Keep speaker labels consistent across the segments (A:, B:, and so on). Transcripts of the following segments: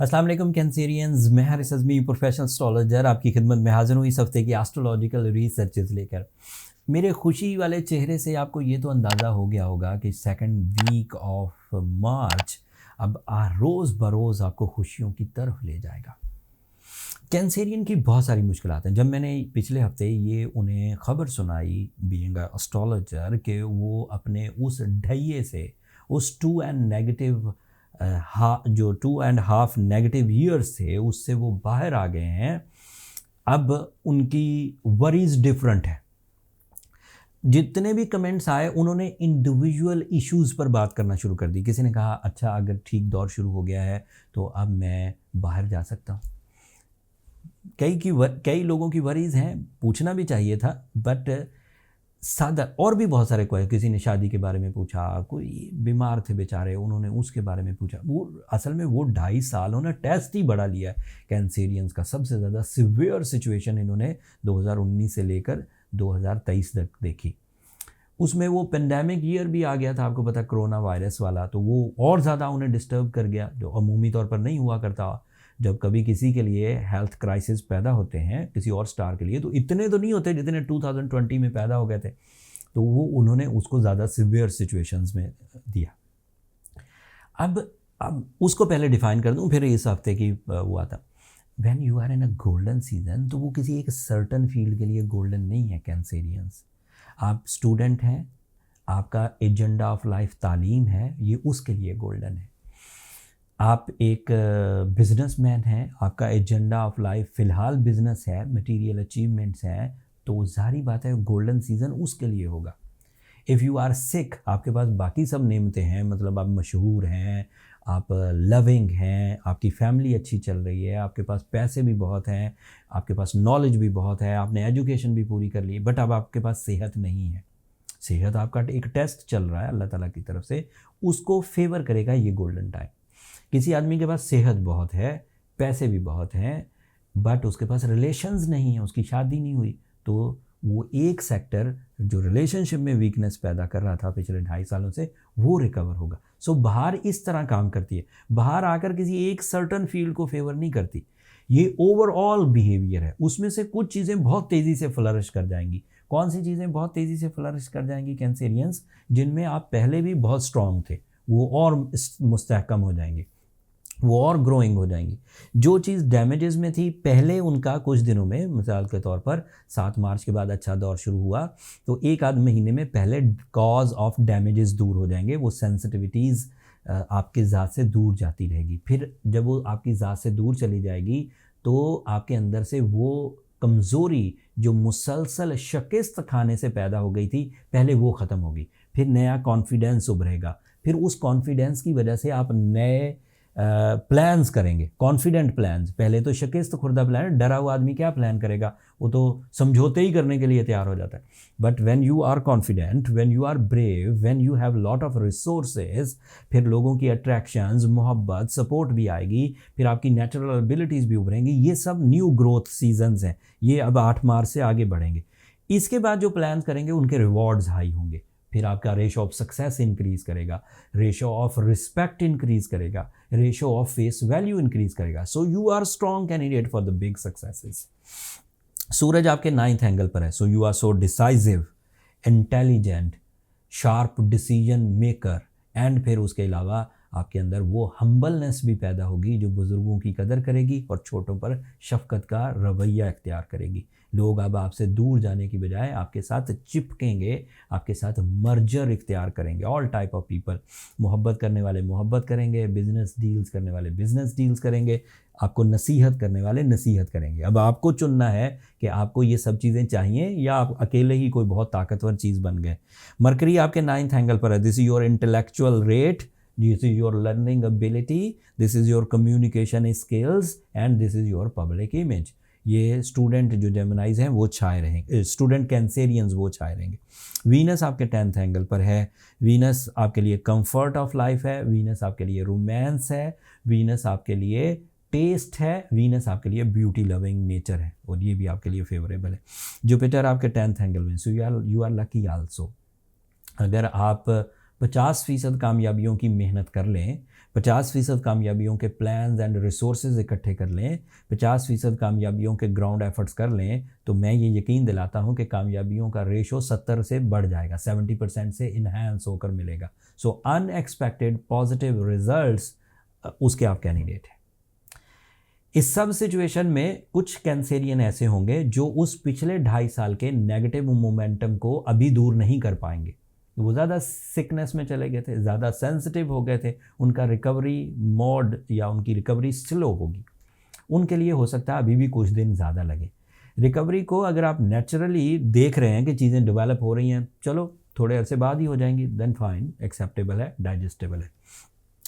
A: अस्सलाम वालेकुम कैंसेरियंस, मैं हारिस अज़मी प्रोफेशनल एस्ट्रोलॉजर आपकी खिदमत में हाजिर हूँ इस हफ्ते की एस्ट्रोलॉजिकल रिसर्चेस लेकर। मेरे खुशी वाले चेहरे से आपको ये तो अंदाज़ा हो गया होगा कि सेकंड वीक ऑफ मार्च अब रोज़ बरोज़ आपको खुशियों की तरफ ले जाएगा। कैंसेरियन की बहुत सारी मुश्किलात हैं। जब मैंने पिछले हफ्ते ये उन्हें ख़बर सुनाई बीइंग अ एस्ट्रोलॉजर कि वो अपने उस ढैये से, उस जो 2.5 नेगेटिव ईयर्स थे उससे वो बाहर आ गए हैं, अब उनकी वरीज डिफरेंट है। जितने भी कमेंट्स आए उन्होंने इंडिविजुअल इश्यूज़ पर बात करना शुरू कर दी। किसी ने कहा अच्छा अगर ठीक दौर शुरू हो गया है तो अब मैं बाहर जा सकता हूँ। कई लोगों की वरीज हैं, पूछना भी चाहिए था, बट सादा और भी बहुत सारे क्वेश्चन। किसी ने शादी के बारे में पूछा, कोई बीमार थे बेचारे, उन्होंने उसके बारे में पूछा। वो असल में वो 2.5 साल उन्होंने टेस्ट ही बड़ा लिया है कैंसेरियंस का। सबसे ज़्यादा सिवियर सिचुएशन इन्होंने 2019 से लेकर 2023 तक देखी। उसमें वो पेंडेमिक ईयर भी आ गया था, आपको पता, कोरोना वायरस वाला, तो वो और ज़्यादा उन्हें डिस्टर्ब कर गया, जो अमूमी तौर पर नहीं हुआ करता। जब कभी किसी के लिए हेल्थ क्राइसिस पैदा होते हैं किसी और स्टार के लिए, तो इतने तो नहीं होते जितने 2020 में पैदा हो गए थे। तो वो उन्होंने उसको ज़्यादा सिवियर सिचुएशंस में दिया। अब उसको पहले डिफाइन कर दूं, फिर इस हफ्ते की हुआ था। When you are in a golden season, तो वो किसी एक सर्टन फील्ड के लिए गोल्डन नहीं है कैंसेरियंस। आप स्टूडेंट हैं, आपका एजेंडा ऑफ लाइफ तालीम है, ये उसके लिए गोल्डन है। आप एक बिजनेसमैन हैं, आपका एजेंडा ऑफ लाइफ फ़िलहाल बिजनेस है, मटेरियल अचीवमेंट्स हैं, तो जारी बात है गोल्डन सीज़न उसके लिए होगा। इफ़ यू आर सिक, आपके पास बाकी सब नेमते हैं, मतलब आप मशहूर हैं, आप लविंग हैं, आपकी फैमिली अच्छी चल रही है, आपके पास पैसे भी बहुत हैं, आपके पास नॉलेज भी बहुत है, आपने एजुकेशन भी पूरी कर ली, बट अब आपके पास सेहत नहीं है। सेहत आपका एक टेस्ट चल रहा है अल्लाह ताला की तरफ से, उसको फेवर करेगा ये गोल्डन टाइम। किसी आदमी के पास सेहत बहुत है, पैसे भी बहुत हैं, बट उसके पास रिलेशंस नहीं है, उसकी शादी नहीं हुई, तो वो एक सेक्टर जो रिलेशनशिप में वीकनेस पैदा कर रहा था पिछले 2.5 सालों से, वो रिकवर होगा। सो बाहर इस तरह काम करती है, बाहर आकर किसी एक सर्टन फील्ड को फेवर नहीं करती। ये ओवरऑल बिहेवियर है, उसमें से कुछ चीज़ें बहुत तेज़ी से फ्लरिश कर जाएंगी। कौन सी चीज़ें बहुत तेज़ी से फ्लरिश कर जाएंगी कैंसेरियंस? जिनमें आप पहले भी बहुत स्ट्रॉन्ग थे, वो और मुस्तहकम हो जाएंगे, वो और ग्रोइंग हो जाएंगी। जो चीज़ डैमेजेस में थी पहले, उनका कुछ दिनों में, मिसाल के तौर पर 7 मार्च के बाद अच्छा दौर शुरू हुआ, तो 1 आध महीने में पहले कॉज ऑफ डैमेजेस दूर हो जाएंगे। वो सेंसिटिविटीज़ आपकी ज़ात से दूर जाती रहेगी। फिर जब वो आपकी ज़ात से दूर चली जाएगी तो आपके अंदर से वो कमज़ोरी जो मुसलसल शिकस्त खाने से पैदा हो गई थी पहले, वो ख़त्म होगी। फिर नया कॉन्फिडेंस उभरेगा, फिर उस कॉन्फिडेंस की वजह से आप नए प्लान्स करेंगे, कॉन्फिडेंट प्लान्स। पहले तो शिकस्त खुर्दा प्लान, डरा हुआ आदमी क्या प्लान करेगा, वो तो समझौते ही करने के लिए तैयार हो जाता है। But when you are confident, when you are brave, when you have lot of resources, फिर लोगों की अट्रैक्शंस, मोहब्बत, सपोर्ट भी आएगी, फिर आपकी नेचुरल एबिलिटीज़ भी उभरेंगी। ये सब न्यू ग्रोथ सीजन्स हैं, ये अब 8 मार्च से आगे बढ़ेंगे। इसके बाद जो प्लान करेंगे उनके रिवॉर्ड्स हाई होंगे, फिर आपका रेशो ऑफ सक्सेस इंक्रीज़ करेगा, रेशो ऑफ रिस्पेक्ट इंक्रीज़ करेगा, ratio of face value increase करेगा। So you are strong candidate for the big successes. सूरज आपके 9th एंगल पर है, so you are so decisive, intelligent, sharp decision maker, and फिर उसके अलावा आपके अंदर वो हम्बलनेस भी पैदा होगी जो बुज़ुर्गों की कदर करेगी और छोटों पर शफ़क़त का रवैया इख्तियार करेगी। लोग अब आपसे दूर जाने की बजाय आपके साथ चिपकेंगे, आपके साथ मर्जर इख्तियार करेंगे। ऑल टाइप ऑफ पीपल, मोहब्बत करने वाले मोहब्बत करेंगे, बिजनेस डील्स करने वाले बिजनेस डील्स करेंगे, आपको नसीहत करने वाले नसीहत करेंगे। अब आपको चुनना है कि आपको ये सब चीज़ें चाहिए या आप अकेले ही कोई बहुत ताकतवर चीज़ बन गए। मरकरी आपके 9th एंगल पर है, this is your intellectual rate, this is your learning ability, this is your communication skills, and this is your public image। ये स्टूडेंट जो जेमिनाइज हैं वो छाए रहेंगे, स्टूडेंट कैंसेरियंस वो छाए रहेंगे। वीनस आपके 10th एंगल पर है, वीनस आपके लिए कंफर्ट ऑफ लाइफ है, वीनस आपके लिए रोमांस है, वीनस आपके लिए टेस्ट है, वीनस आपके लिए ब्यूटी लविंग नेचर है, और ये भी आपके लिए फेवरेबल है। जुपिटर आपके 10th एंगल में, so you are lucky also. अगर आप 50% कामयाबियों की मेहनत कर लें, 50% कामयाबियों के प्लान्स एंड रिसोर्सेज इकट्ठे कर लें, 50% कामयाबियों के ग्राउंड एफर्ट्स कर लें, तो मैं ये यकीन दिलाता हूँ कि कामयाबियों का रेशो 70 से बढ़ जाएगा, 70% से इन्हांस होकर मिलेगा। सो अनएक्सपेक्टेड पॉजिटिव रिजल्ट्स उसके आप कैंडिडेट हैं। इस सब सिचुएशन में कुछ कैंसेरियन ऐसे होंगे जो उस पिछले 2.5 साल के नेगेटिव मोमेंटम को अभी दूर नहीं कर पाएंगे। वो ज़्यादा सिकनेस में चले गए थे, ज़्यादा सेंसिटिव हो गए थे, उनका रिकवरी मोड या उनकी रिकवरी स्लो होगी। उनके लिए हो सकता है अभी भी कुछ दिन ज़्यादा लगे। रिकवरी को अगर आप नेचुरली देख रहे हैं कि चीज़ें डेवलप हो रही हैं, चलो थोड़े अरसे बाद ही हो जाएंगी, देन फाइन, एक्सेप्टेबल है, डाइजेस्टेबल है।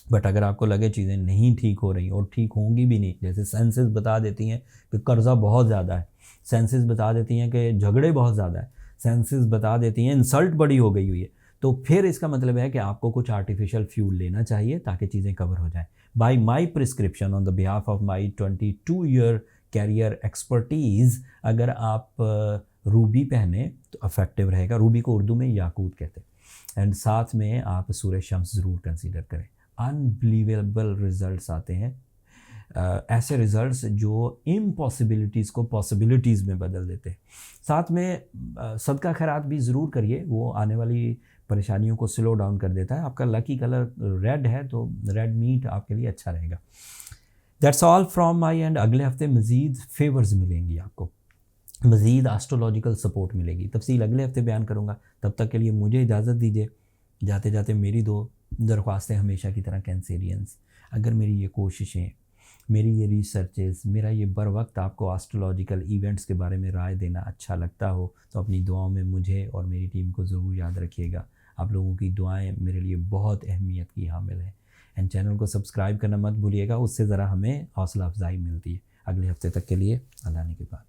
A: बट अगर आपको लगे चीज़ें नहीं ठीक हो रही और ठीक होंगी भी नहीं, जैसे सेंसेस बता देती हैं कि कर्ज़ा बहुत ज़्यादा है, सेंसेस बता देती हैं कि झगड़े बहुत ज़्यादा है, सेंसेस बता देती हैं इंसल्ट बड़ी हो गई हुई है, तो फिर इसका मतलब है कि आपको कुछ आर्टिफिशियल फ्यूल लेना चाहिए ताकि चीज़ें कवर हो जाएं। By my prescription on the behalf of my 22 year career expertise, अगर आप रूबी पहने तो अफेक्टिव रहेगा। रूबी को उर्दू में याकूत कहते हैं। एंड साथ में आप सूरज शम्स ज़रूर कंसीडर करें। अनबिलीवेबल रिजल्ट्स आते हैं, ऐसे रिजल्ट्स जो इम्पॉसिबिलिटीज़ को पॉसिबिलिटीज़ में बदल देते हैं। साथ में सदका खैरात भी ज़रूर करिए, वो आने वाली परेशानियों को स्लो डाउन कर देता है। आपका लकी कलर रेड है तो रेड मीट आपके लिए अच्छा रहेगा। That's all from my and. अगले हफ्ते मज़ीद फेवर्स मिलेंगी आपको, मज़ीद एस्ट्रोलॉजिकल सपोर्ट मिलेगी। तफसील अगले हफ्ते बयान करूँगा। तब तक के लिए मुझे इजाज़त दीजिए। जाते जाते मेरी 2 दरख्वास्तें हमेशा की तरह कैंसेरियंस, अगर मेरी ये कोशिशें, मेरी ये रिसर्चेस, मेरा ये बर वक्त आपको एस्ट्रोलॉजिकल इवेंट्स के बारे में राय देना अच्छा लगता हो तो अपनी दुआओं में मुझे और मेरी टीम को ज़रूर याद रखिएगा। आप लोगों की दुआएं मेरे लिए बहुत अहमियत की हामिल हैं। एंड चैनल को सब्सक्राइब करना मत भूलिएगा, उससे ज़रा हमें हौसला अफजाई मिलती है। अगले हफ्ते तक के लिए अल्लाह ने के बाद।